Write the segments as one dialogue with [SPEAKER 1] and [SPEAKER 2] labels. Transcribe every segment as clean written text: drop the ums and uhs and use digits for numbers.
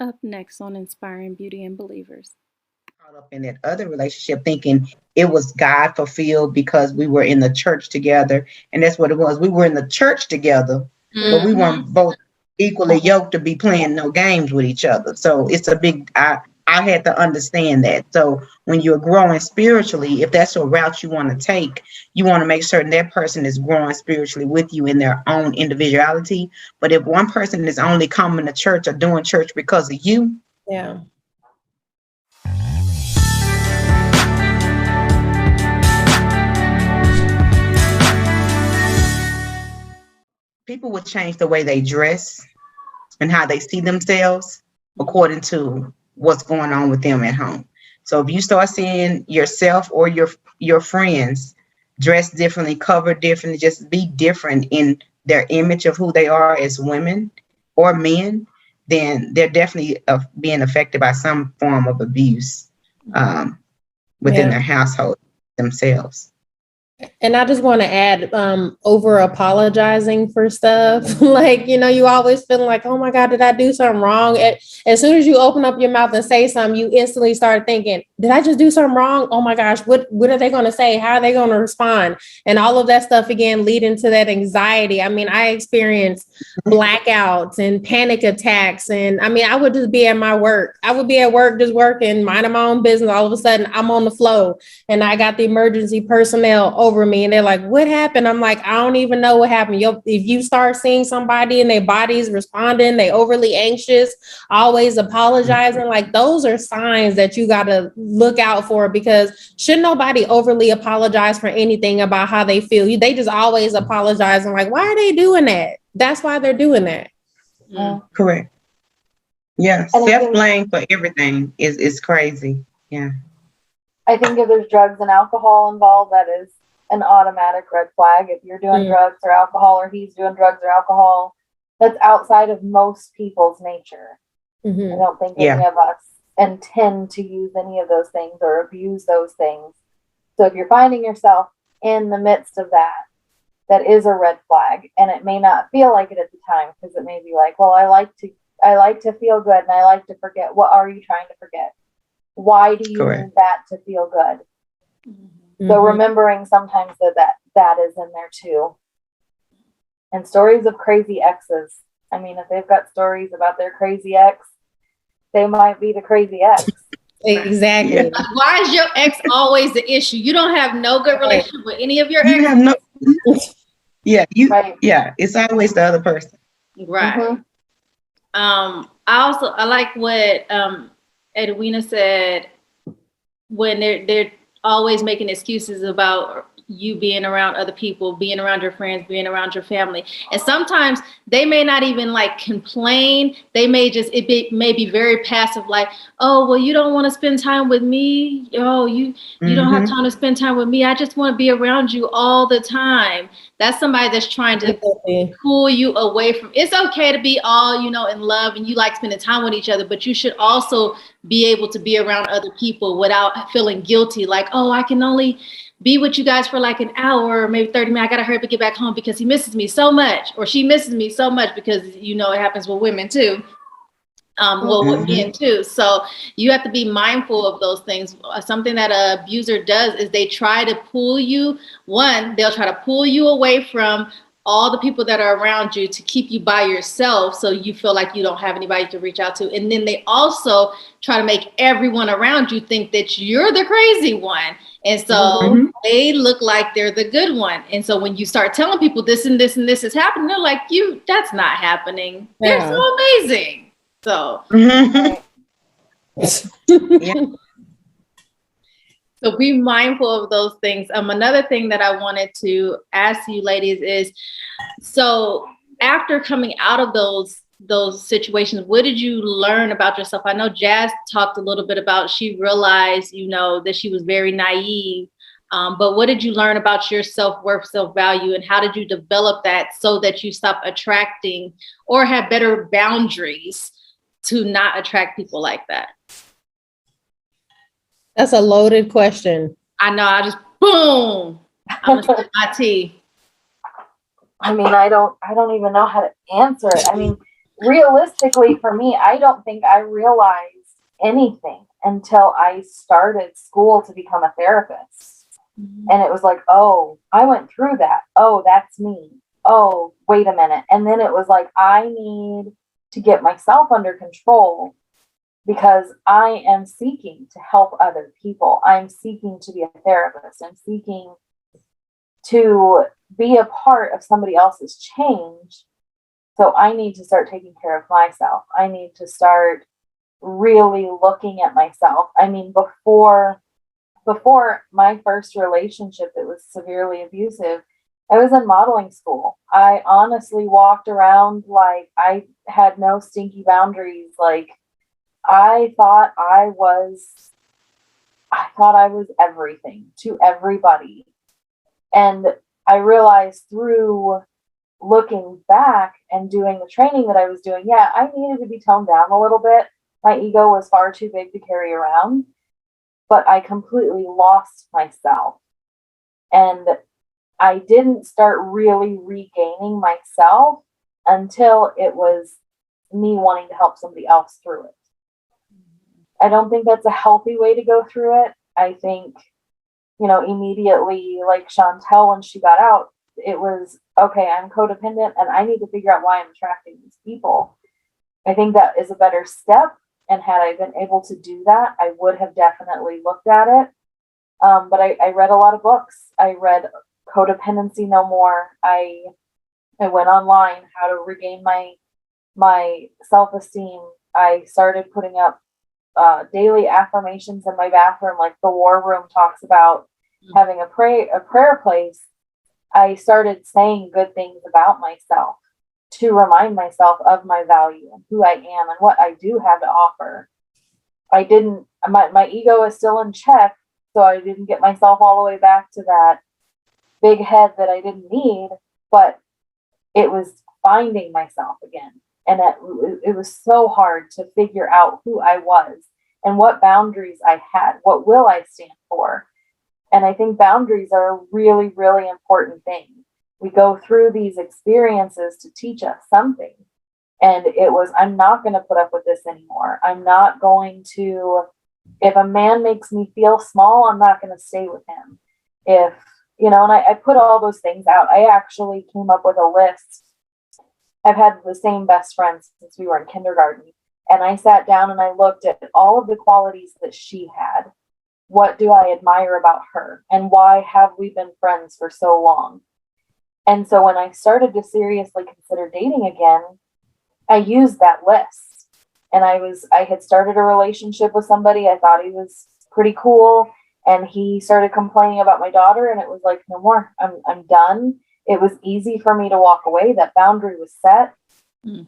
[SPEAKER 1] Up next on Inspiring Beauty and Believers.
[SPEAKER 2] Caught up in that other relationship thinking it was God fulfilled because we were in the church together. And that's what it was. We were in the church together, but we
[SPEAKER 3] Mhm.
[SPEAKER 2] weren't both equally yoked to be playing no games with each other. So it's a big, I had to understand that. So when you're growing spiritually, if that's a route you want to take, you want to make certain that person is growing spiritually with you in their own individuality. But if one person is only coming to church or doing church because of you,
[SPEAKER 4] Yeah.
[SPEAKER 2] people would change the way they dress and how they see themselves according to what's going on with them at home. So if you start seeing yourself or your friends dress differently, cover differently, just be different in their image of who they are as women or men, then they're definitely being affected by some form of abuse within
[SPEAKER 4] Yeah.
[SPEAKER 2] their household themselves.
[SPEAKER 4] And I just want to add, over apologizing for stuff. Like, you always feel like, oh my God, did I do something wrong? As soon as you open up your mouth and say something, you instantly start thinking, did I just do something wrong? Oh my gosh, what are they going to say? How are they going to respond? And all of that stuff, again, leading to that anxiety. I mean, I experienced blackouts and panic attacks. And I mean, I would just be at my work. I would be at work, just working, minding my own business. All of a sudden, I'm on the flow and I got the emergency personnel over me and they're like, what happened? I'm like, I don't even know what happened. If you start seeing somebody and their bodies responding, they overly anxious, always apologizing, like those are signs that you got to look out for, because should nobody overly apologize for anything about how they feel. They just always apologize and like, why are they doing that? That's why they're doing that.
[SPEAKER 2] Correct. Yeah,
[SPEAKER 3] And I
[SPEAKER 2] self
[SPEAKER 3] think,
[SPEAKER 2] blame for everything is crazy. Yeah.
[SPEAKER 3] I think if there's drugs and alcohol involved, that is an automatic red flag. If you're doing drugs or alcohol, or he's doing drugs or alcohol, that's outside of most people's nature. I don't think any of us intend to use any of those things or abuse those things. So if you're finding yourself in the midst of that, that is a red flag. And it may not feel like it at the time, because it may be like, well, I like to feel good and I like to forget. What are you trying to forget? Why do you need that to feel good? So remembering sometimes that is in there too. And stories of crazy exes. I mean, if they've got stories about their crazy ex, they might be the crazy ex.
[SPEAKER 4] Exactly.
[SPEAKER 2] Yeah.
[SPEAKER 5] Why is your ex always the issue? You don't have no good relationship with any of your
[SPEAKER 2] You
[SPEAKER 5] exes.
[SPEAKER 2] have no. Yeah, it's always the other person.
[SPEAKER 5] Right. I like what Edwina said, when they're always making excuses about you being around other people, being around your friends, being around your family. And sometimes they may not even like complain. They may just, may be very passive, like, oh, well, you don't want to spend time with me. Oh, you don't have time to spend time with me. I just want to be around you all the time. That's somebody that's trying to pull you away from. It's okay to be all, in love and you like spending time with each other, but you should also be able to be around other people without feeling guilty. Like, oh, I can only be with you guys for like an hour or maybe 30 minutes. I got to hurry up and get back home because he misses me so much, or she misses me so much, because, it happens with women too. With men too. So you have to be mindful of those things. Something that an abuser does is they try to pull you. They'll try to pull you away from all the people that are around you to keep you by yourself, so you feel like you don't have anybody to reach out to. And then they also try to make everyone around you think that you're the crazy one. And so they look like they're the good one. And so when you start telling people this and this and this is happening, they're like, that's not happening. They're so amazing. So, so be mindful of those things. Another thing that I wanted to ask you ladies is, so after coming out of those situations, what did you learn about yourself? I know Jazz talked a little bit about, she realized, that she was very naive. But what did you learn about your self-worth, self-value, and how did you develop that so that you stop attracting or have better boundaries to not attract people like that?
[SPEAKER 4] That's a loaded question.
[SPEAKER 5] I know. I just boom. I'm gonna sip my tea.
[SPEAKER 3] I mean, I don't even know how to answer it. I mean, realistically for me, I don't think I realized anything until I started school to become a therapist. And it was like, oh, I went through that. Oh, that's me. Oh, wait a minute. And then it was like, I need to get myself under control because I am seeking to help other people. I'm seeking to be a therapist. I'm seeking to be a part of somebody else's change. So I need to start taking care of myself. I need to start really looking at myself. I mean, before my first relationship that was severely abusive, I was in modeling school. I honestly walked around like I had no stinky boundaries. Like I thought I was everything to everybody. And I realized through looking back and doing the training that I was doing, yeah, I needed to be toned down a little bit. My ego was far too big to carry around, but I completely lost myself. And I didn't start really regaining myself until it was me wanting to help somebody else through it. I don't think that's a healthy way to go through it. I think, immediately, like Chantel, when she got out, it was, okay, I'm codependent and I need to figure out why I'm attracting these people. I think that is a better step. And had I been able to do that, I would have definitely looked at it. But I read a lot of books. I read Codependency No More. I went online, how to regain my self-esteem. I started putting up daily affirmations in my bathroom, like the War Room talks about having a prayer place. I started saying good things about myself to remind myself of my value and who I am and what I do have to offer. My ego is still in check, so I didn't get myself all the way back to that big head that I didn't need, but it was finding myself again. And it was so hard to figure out who I was and what boundaries I had. What will I stand for? And I think boundaries are a really, really important thing. We go through these experiences to teach us something. And it was, I'm not going to put up with this anymore. I'm not going to, if a man makes me feel small, I'm not going to stay with him. And I put all those things out. I actually came up with a list. I've had the same best friend since we were in kindergarten. And I sat down and I looked at all of the qualities that she had. What do I admire about her? And why have we been friends for so long? And so when I started to seriously consider dating again, I used that list. And I had started a relationship with somebody. I thought he was pretty cool. And he started complaining about my daughter. And it was like, no more. I'm done. It was easy for me to walk away. That boundary was set.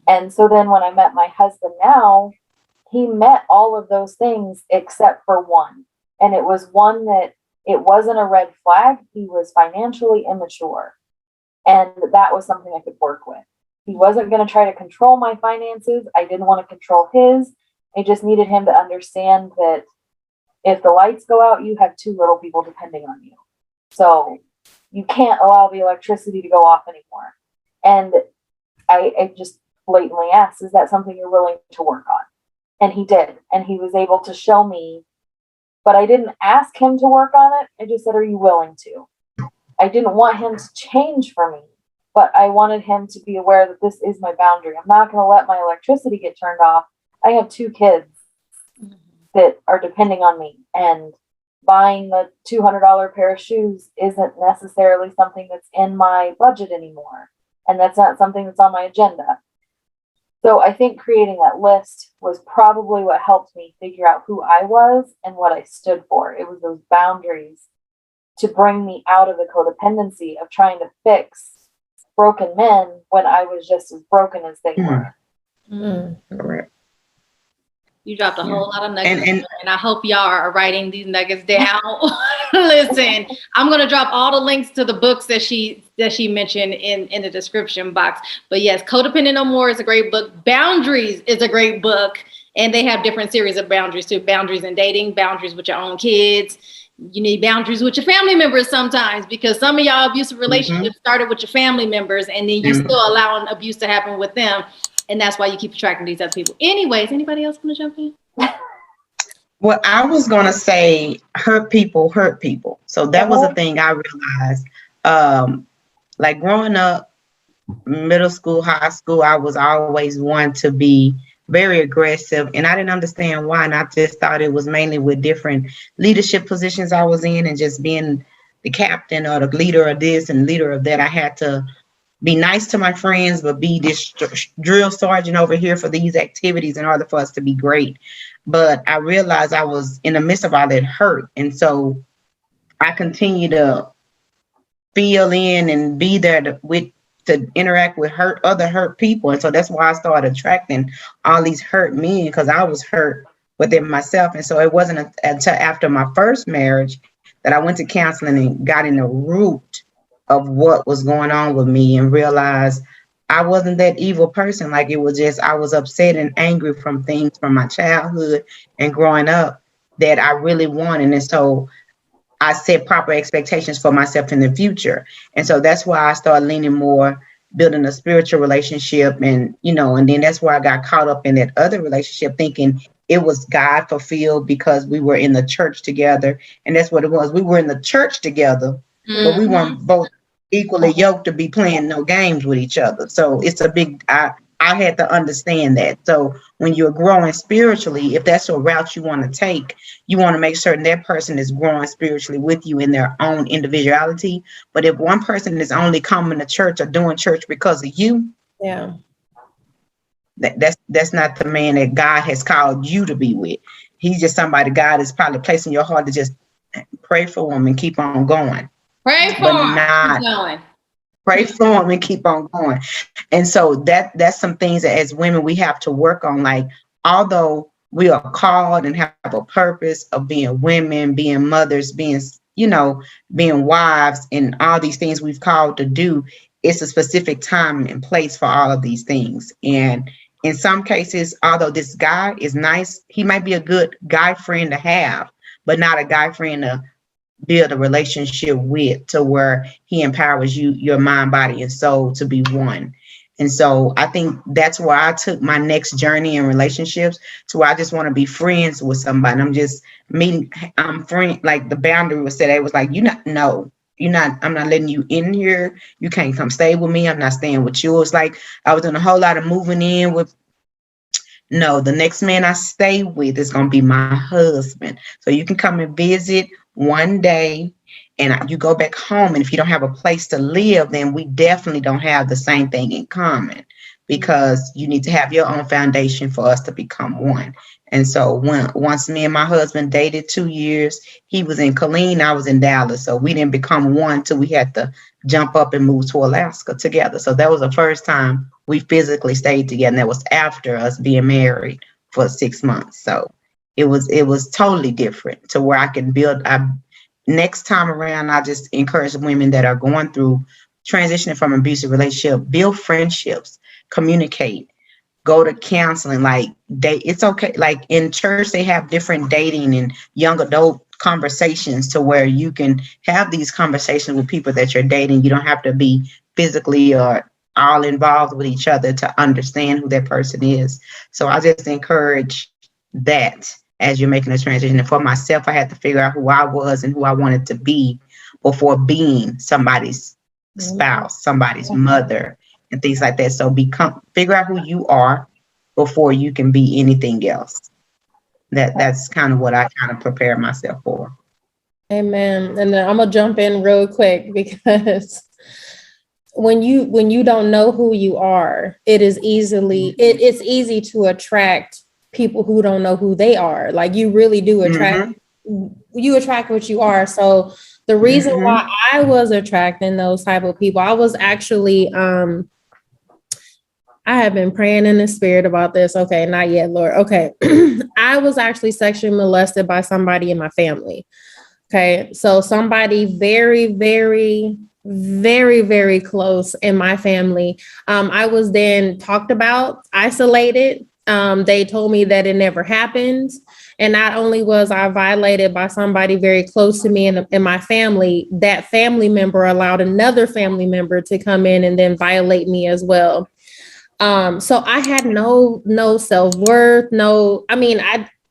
[SPEAKER 3] And so then when I met my husband now, he met all of those things except for one. And it was one that it wasn't a red flag. He was financially immature. And that was something I could work with. He wasn't going to try to control my finances. I didn't want to control his. I just needed him to understand that if the lights go out, you have two little people depending on you. So you can't allow the electricity to go off anymore. And I just blatantly asked, is that something you're willing to work on? And he did. And he was able to show me, but I didn't ask him to work on it. I just said, are you willing to? I didn't want him to change for me, but I wanted him to be aware that this is my boundary. I'm not going to let my electricity get turned off. I have two kids that are depending on me, and buying the $200 pair of shoes isn't necessarily something that's in my budget anymore. And that's not something that's on my agenda. So I think creating that list was probably what helped me figure out who I was and what I stood for. It was those boundaries to bring me out of the codependency of trying to fix broken men when I was just as broken as they were.
[SPEAKER 2] Correct.
[SPEAKER 5] You dropped a whole lot of nuggets, and I hope y'all are writing these nuggets down. Listen, I'm gonna drop all the links to the books that she mentioned in the description box. But yes, Codependent No More is a great book. Boundaries is a great book, and they have different series of boundaries too. Boundaries in dating, boundaries with your own kids. You need boundaries with your family members sometimes, because some of y'all abusive relationships started with your family members, and then you still allowing abuse to happen with them. And that's why you keep attracting these other people. Anyways, anybody else want to jump in?
[SPEAKER 2] Well, I was gonna say hurt people hurt people. So that was a thing I realized. Like growing up, middle school, high school, I was always one to be very aggressive, and I didn't understand why. And I just thought it was mainly with different leadership positions I was in, and just being the captain or the leader of this and leader of that. I had to be nice to my friends, but be this drill sergeant over here for these activities in order for us to be great. But I realized I was in the midst of all that hurt. And so I continue to feel in and be there to interact with other hurt people. And so that's why I started attracting all these hurt men, because I was hurt within myself. And so it wasn't until after my first marriage that I went to counseling and got in the root of what was going on with me and realized I wasn't that evil person. Like, it was just, I was upset and angry from things from my childhood and growing up that I really wanted. And so I set proper expectations for myself in the future. And so that's why I started leaning more, building a spiritual relationship. And, and then that's where I got caught up in that other relationship, thinking it was God fulfilled because we were in the church together. And that's what it was. We were in the church together, but we weren't both equally yoked to be playing no games with each other. So it's a big, I had to understand that. So when you're growing spiritually, if that's a route you want to take, you want to make certain that person is growing spiritually with you in their own individuality. But if one person is only coming to church or doing church because of you, that's not the man that God has called you to be with. He's just somebody God is probably placing your heart to just pray for him and keep on going.
[SPEAKER 5] Pray for him.
[SPEAKER 2] Pray for him and keep on going. And so that's some things that as women we have to work on. Like, although we are called and have a purpose of being women, being mothers, being wives, and all these things we've called to do, it's a specific time and place for all of these things. And in some cases, although this guy is nice, he might be a good guy friend to have, but not a guy friend to build a relationship with, to where he empowers you, your mind, body, and soul to be one. And so I think that's where I took my next journey in relationships, to where I just want to be friends with somebody. I'm just meeting, I'm friend, like the boundary was set. It was like, I'm not letting you in here. You can't come stay with me. I'm not staying with you. It's like I was doing a whole lot of moving in with, no, the next man I stay with is going to be my husband. So you can come and visit one day and you go back home. And if you don't have a place to live, then we definitely don't have the same thing in common, because you need to have your own foundation for us to become one. And so once me and my husband dated 2 years, he was in Killeen, I was in Dallas. So we didn't become one till we had to jump up and move to Alaska together. So that was the first time we physically stayed together. And that was after us being married for 6 months. So it was totally different, to where I can build. Next time around, I just encourage women that are going through transitioning from abusive relationship, build friendships, communicate, go to counseling, like date. It's okay. Like in church, they have different dating and young adult conversations, to where you can have these conversations with people that you're dating. You don't have to be physically or all involved with each other to understand who that person is. So I just encourage that as you're making a transition. And for myself, I had to figure out who I was and who I wanted to be before being somebody's spouse, somebody's mother, and things like that. So figure out who you are before you can be anything else. That's kind of what I kind of prepare myself for.
[SPEAKER 4] Amen. And then I'm gonna jump in real quick, because when you don't know who you are, it's easy to attract people who don't know who they are. Like, you really do attract, you attract what you are. So the reason why I was attracting those type of people, I was actually, I have been praying in the spirit about this. Okay, not yet, Lord. Okay. I was actually sexually molested by somebody in my family. Okay. So somebody very, very, very, very close in my family. I was then talked about, isolated. They told me that it never happened. And not only was I violated by somebody very close to me in my family, that family member allowed another family member to come in and then violate me as well. So I had no self-worth,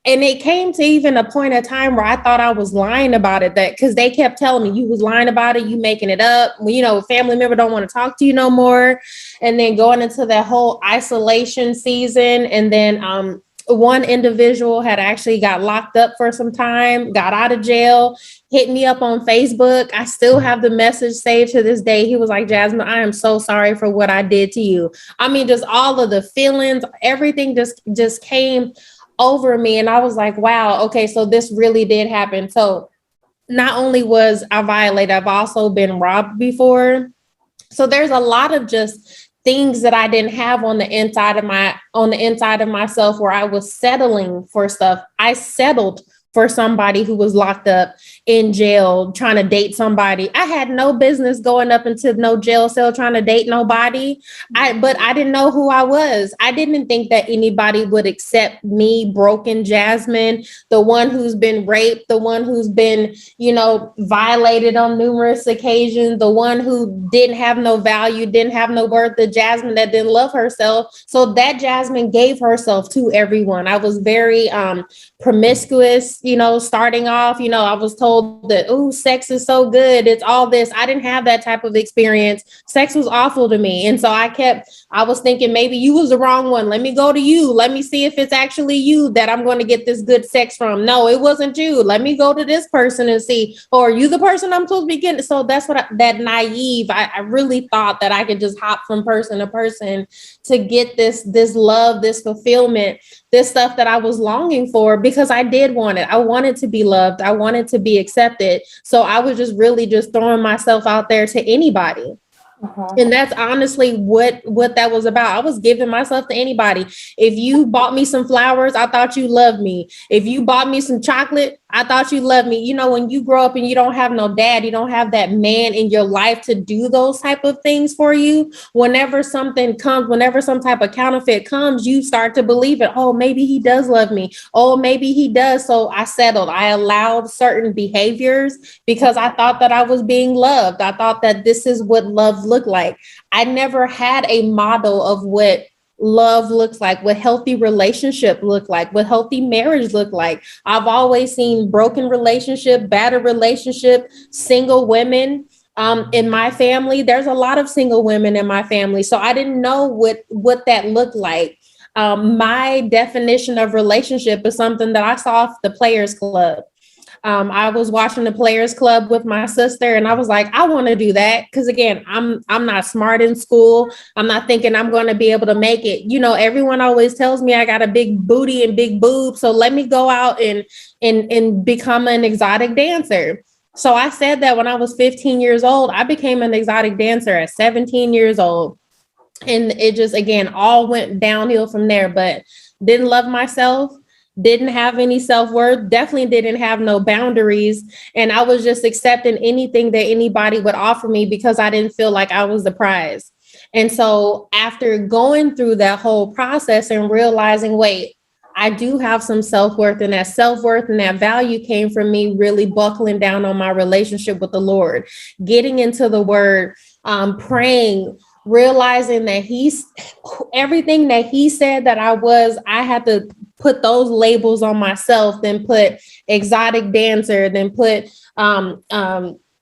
[SPEAKER 4] and it came to even a point of time where I thought I was lying about it, that because they kept telling me you was lying about it, you making it up. Well, family member don't want to talk to you no more. And then going into that whole isolation season. And then one individual had actually got locked up for some time, got out of jail, hit me up on Facebook. I still have the message saved to this day. He was like, Jasmine, I am so sorry for what I did to you. I mean, just all of the feelings, everything just came over me. And I was like, wow, okay, so this really did happen. So not only was I violated, I've also been robbed before. So there's a lot of just things that I didn't have on the inside of myself, where I was settling for stuff. I settled for somebody who was locked up in jail trying to date somebody. I had no business going up into no jail cell trying to date nobody. But I didn't know who I was. I didn't think that anybody would accept me, broken Jasmine, the one who's been raped, the one who's been, violated on numerous occasions, the one who didn't have no value, didn't have no worth, the Jasmine that didn't love herself. So that Jasmine gave herself to everyone. I was very promiscuous, starting off. I was told that, oh, sex is so good, it's all this. I didn't have that type of experience. Sex was awful to me. And so I was thinking, maybe you was the wrong one. Let me go to you. Let me see if it's actually you that I'm going to get this good sex from. No, it wasn't you. Let me go to this person and see, or are you the person I'm supposed to be getting? So that's that naive. I really thought that I could just hop from person to person to get this love, this fulfillment, this stuff that I was longing for, because I did want it. I wanted to be loved. I wanted to be accepted. So I was just really just throwing myself out there to anybody. And that's honestly what that was about. I was giving myself to anybody. If you bought me some flowers, I thought you loved me. If you bought me some chocolate, I thought you loved me. When you grow up and you don't have no dad, you don't have that man in your life to do those type of things for you. Whenever something comes, whenever some type of counterfeit comes, you start to believe it. Oh, maybe he does love me. Oh, maybe he does. So I settled. I allowed certain behaviors because I thought that I was being loved. I thought that this is what love looked like. I never had a model of what love looks like, what healthy relationship look like, what healthy marriage look like. I've always seen broken relationship, battered relationship, single women in my family. There's a lot of single women in my family. So I didn't know what that looked like. My definition of relationship is something that I saw off the Players Club. I was watching the Players Club with my sister, and I was like, I want to do that. Because again, I'm not smart in school. I'm not thinking I'm going to be able to make it. Everyone always tells me I got a big booty and big boobs. So let me go out and become an exotic dancer. So I said that when I was 15 years old. I became an exotic dancer at 17 years old. And it just, again, all went downhill from there, but didn't love myself. Didn't have any self-worth, definitely didn't have no boundaries. And I was just accepting anything that anybody would offer me because I didn't feel like I was the prize. And so after going through that whole process and realizing, wait, I do have some self-worth, and that self-worth and that value came from me really buckling down on my relationship with the Lord, getting into the word, praying, realizing that everything that he said that I had to put those labels on myself, then put exotic dancer, then put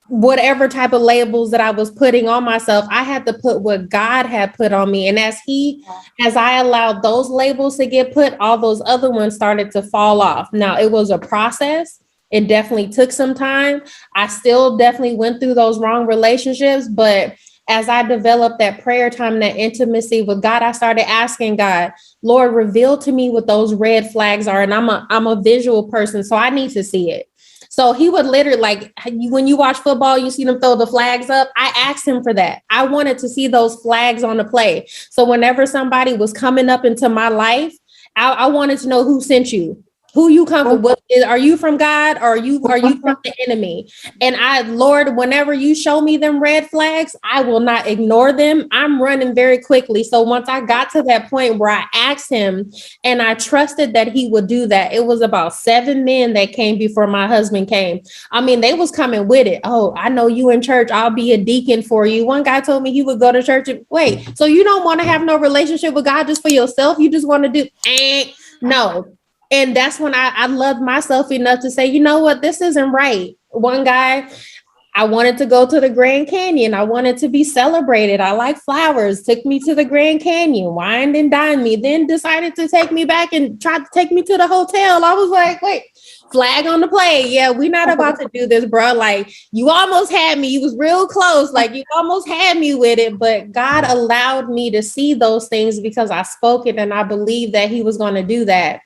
[SPEAKER 4] whatever type of labels that I was putting on myself. I had to put what God had put on me. And as I allowed those labels to get put, all those other ones started to fall off. Now, it was a process. It definitely took some time. I still definitely went through those wrong relationships, but as I developed that prayer time, that intimacy with God, I started asking God, Lord, reveal to me what those red flags are. And I'm a visual person, so I need to see it. So he would literally, like when you watch football, you see them throw the flags up. I asked him for that. I wanted to see those flags on the play. So whenever somebody was coming up into my life, I wanted to know who sent you. who you come from? Are you from God, or are you from the enemy? And Lord, whenever you show me them red flags, I will not ignore them. I'm running very quickly. So once I got to that point where I asked him and I trusted that he would do that, it was about 7 men that came before my husband came. I mean, they was coming with it. Oh, I know you in church. I'll be a deacon for you. One guy told me he would go to church. And wait, so you don't want to have no relationship with God just for yourself? You just want to do no. And that's when I loved myself enough to say, you know what, this isn't right. One guy, I wanted to go to the Grand Canyon. I wanted to be celebrated. I like flowers, took me to the Grand Canyon, wined and dined me, then decided to take me back and tried to take me to the hotel. I was like, wait, flag on the play. Yeah, we're not about to do this, bro. Like, you almost had me. You was real close. Like, you almost had me with it. But God allowed me to see those things because I spoke it and I believed that he was going to do that.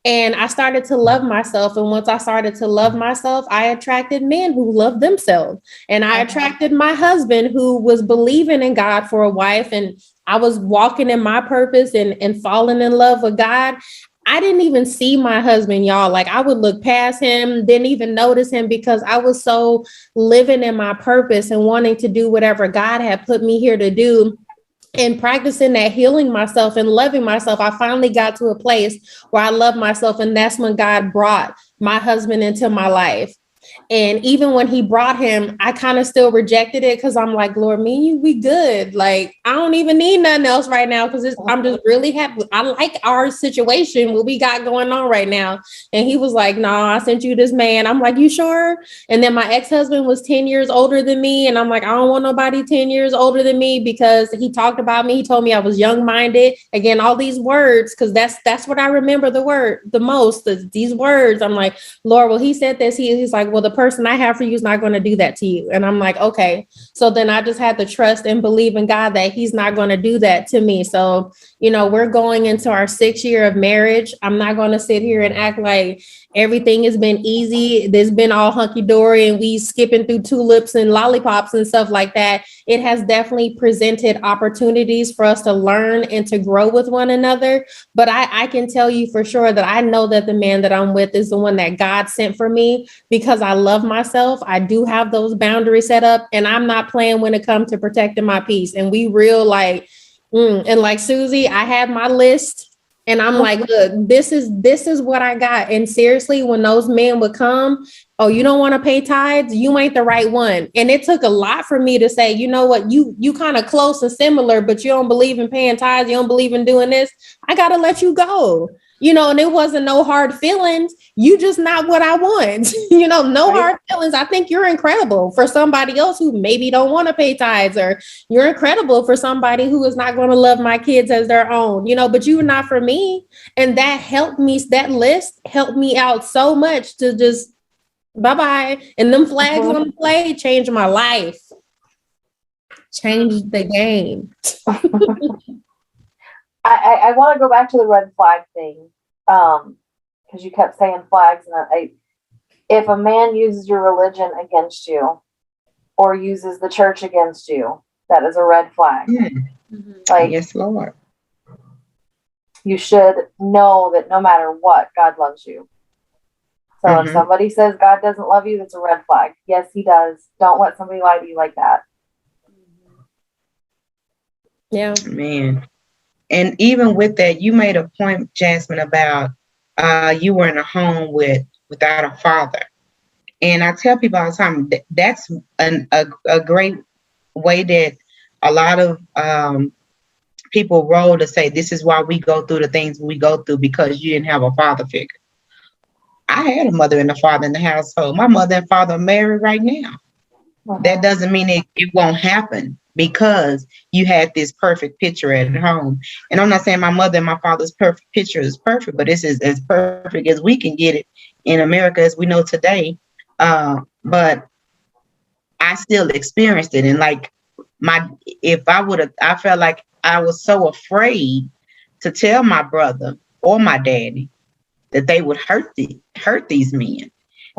[SPEAKER 4] And I started to love myself. And once I started to love myself, I attracted men who loved themselves. And I attracted my husband who was believing in God for a wife. And I was walking in my purpose and falling in love with God. I didn't even see my husband, y'all. Like, I would look past him, didn't even notice him because I was so living in my purpose and wanting to do whatever God had put me here to do. And practicing that, healing myself and loving myself, I finally got to a place where I love myself. And that's when God brought my husband into my life. And even when he brought him, I kind of still rejected it because I'm like, Lord, me and you, we good. Like, I don't even need nothing else right now because I'm just really happy. I like our situation, what we got going on right now. And he was like, no, I sent you this man. I'm like, you sure? And then my ex-husband was 10 years older than me. And I'm like, I don't want nobody 10 years older than me because he talked about me. He told me I was young-minded. Again, all these words, because that's what I remember the most, these words. I'm like, Lord, well, he said this. He's like, well, the person I have for you is not going to do that to you. And I'm like, okay. So then I just had to trust and believe in God that he's not going to do that to me. So, you know, we're going into our 6th year of marriage. I'm not going to sit here and act like everything has been easy. There's been all hunky dory and we skipping through tulips and lollipops and stuff like that. It has definitely presented opportunities for us to learn and to grow with one another. But I can tell you for sure that I know that the man that I'm with is the one that God sent for me because I love myself. I do have those boundaries set up and I'm not playing when it comes to protecting my peace. And we real like, and like Susie, I had my list. And I'm like, look, this is what I got. And seriously, when those men would come, oh, you don't want to pay tithes? You ain't the right one. And it took a lot for me to say, you know what, you kind of close and similar, but you don't believe in paying tithes. You don't believe in doing this. I got to let you go. You know, and it wasn't no hard feelings. You just not what I want. You know, no hard feelings. I think you're incredible for somebody else who maybe don't want to pay tithes, or you're incredible for somebody who is not going to love my kids as their own, you know, but you're not for me. And that helped me. That list helped me out so much to just bye-bye. And them flags on the play changed my life. Changed the game.
[SPEAKER 3] I want to go back to the red flag thing because you kept saying flags, and if a man uses your religion against you or uses the church against you, that is a red flag.
[SPEAKER 2] Mm-hmm.
[SPEAKER 3] Like,
[SPEAKER 2] yes, Lord.
[SPEAKER 3] You should know that no matter what, God loves you. So if somebody says God doesn't love you, that's a red flag. Yes, he does. Don't let somebody lie to you like that.
[SPEAKER 4] Yeah,
[SPEAKER 2] man. And even with that, you made a point, Jasmine, about you were in a home without a father. And I tell people all the time, that's a great way that a lot of people roll to say, this is why we go through the things we go through, because you didn't have a father figure. I had a mother and a father in the household. My mother and father are married right now. That doesn't mean it won't happen, because you had this perfect picture at home. And I'm not saying my mother and my father's perfect picture is perfect, but this is as perfect as we can get it in America as we know today. But I still experienced it. And like I felt like I was so afraid to tell my brother or my daddy that they would hurt these men.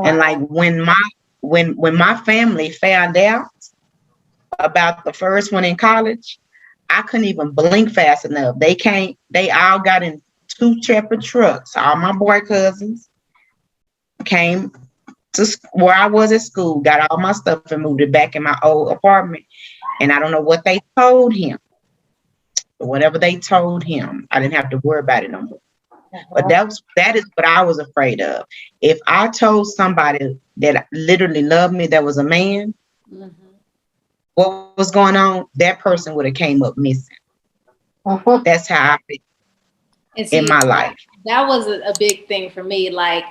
[SPEAKER 2] And like when my family found out about the first one in college, I couldn't even blink fast enough. They all got into 2 separate trucks. All my boy cousins came to where I was at school, got all my stuff and moved it back in my old apartment. And I don't know what they told him. But whatever they told him, I didn't have to worry about it no more. But that is what I was afraid of. If I told somebody that literally loved me, that was a man, what was going on, that person would have came up missing. That's how I feel in my life.
[SPEAKER 5] That was a big thing for me. Like,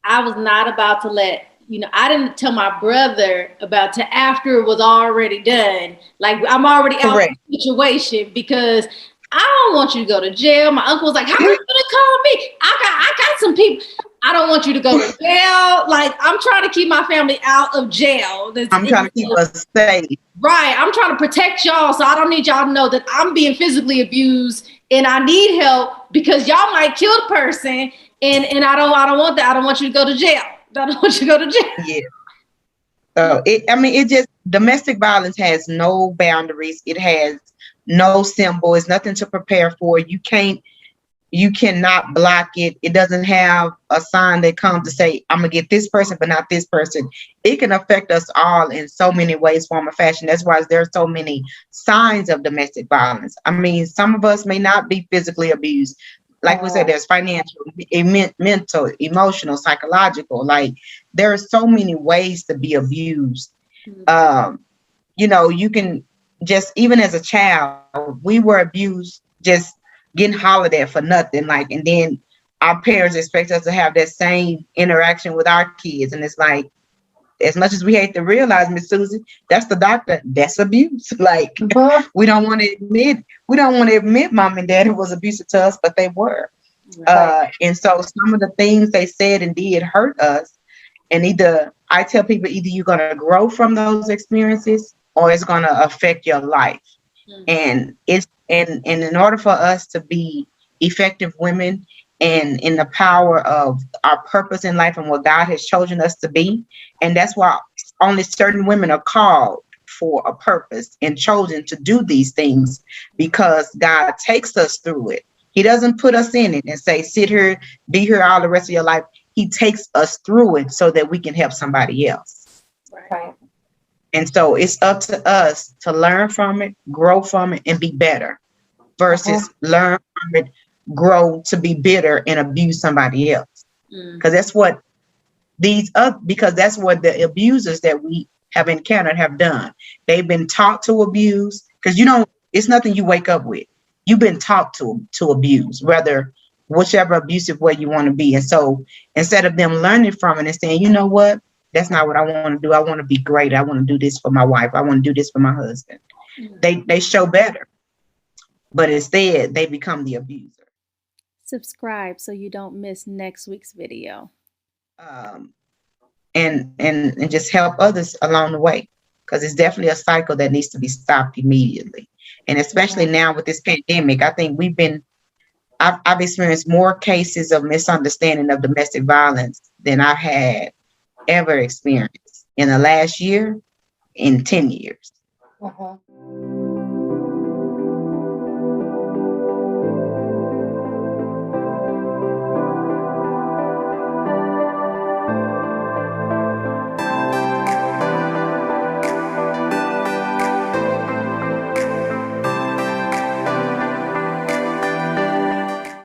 [SPEAKER 5] I was not about to let, I didn't tell my brother about till after it was already done. Like, I'm already out of the situation because I don't want you to go to jail. My uncle was like, how are you gonna call me? I got some people. I don't want you to go to jail. Like, I'm trying to keep my family out of jail.
[SPEAKER 2] I'm trying to keep us safe.
[SPEAKER 5] Right. I'm trying to protect y'all. So I don't need y'all to know that I'm being physically abused and I need help because y'all might kill the person. And I don't want that. I don't want you to go to jail. I don't want you to go to jail.
[SPEAKER 2] Yeah. So it just, domestic violence has no boundaries. It has no symbol. It's nothing to prepare for. You cannot block it. It doesn't have a sign that comes to say, I'm gonna get this person, but not this person. It can affect us all in so many ways, form, or fashion. That's why there are so many signs of domestic violence. I mean, some of us may not be physically abused. Like we said, there's financial, mental, emotional, psychological. Like, there are so many ways to be abused. You can just, even as a child, we were abused, just getting hollered at for nothing. Like, and then our parents expect us to have that same interaction with our kids. And it's like, as much as we hate to realize, Miss Susie, that's the doctor, that's abuse. Like, we don't want to admit mom and dad was abusive to us, but they were. And so some of the things they said and did hurt us. And I tell people, either you're going to grow from those experiences or it's going to affect your life. And in order for us to be effective women and in the power of our purpose in life and what God has chosen us to be, and that's why only certain women are called for a purpose and chosen to do these things, because God takes us through it. He doesn't put us in it and say, sit here, be here all the rest of your life. He takes us through it so that we can help somebody else.
[SPEAKER 3] Right.
[SPEAKER 2] And so it's up to us to learn from it, grow from it, and be better, versus learn from it, grow to be bitter and abuse somebody else. Because that's what the abusers that we have encountered have done. They've been taught to abuse, because it's nothing you wake up with. You've been taught to abuse, whether whichever abusive way you want to be. And so instead of them learning from it and saying, you know what, that's not what I want to do. I want to be great. I want to do this for my wife. I want to do this for my husband. They show better, but instead they become the abuser.
[SPEAKER 1] Subscribe so you don't miss next week's video.
[SPEAKER 2] And just help others along the way, because it's definitely a cycle that needs to be stopped immediately. And especially now with this pandemic, I think I've experienced more cases of misunderstanding of domestic violence than I've had ever experienced in the last year, in 10 years.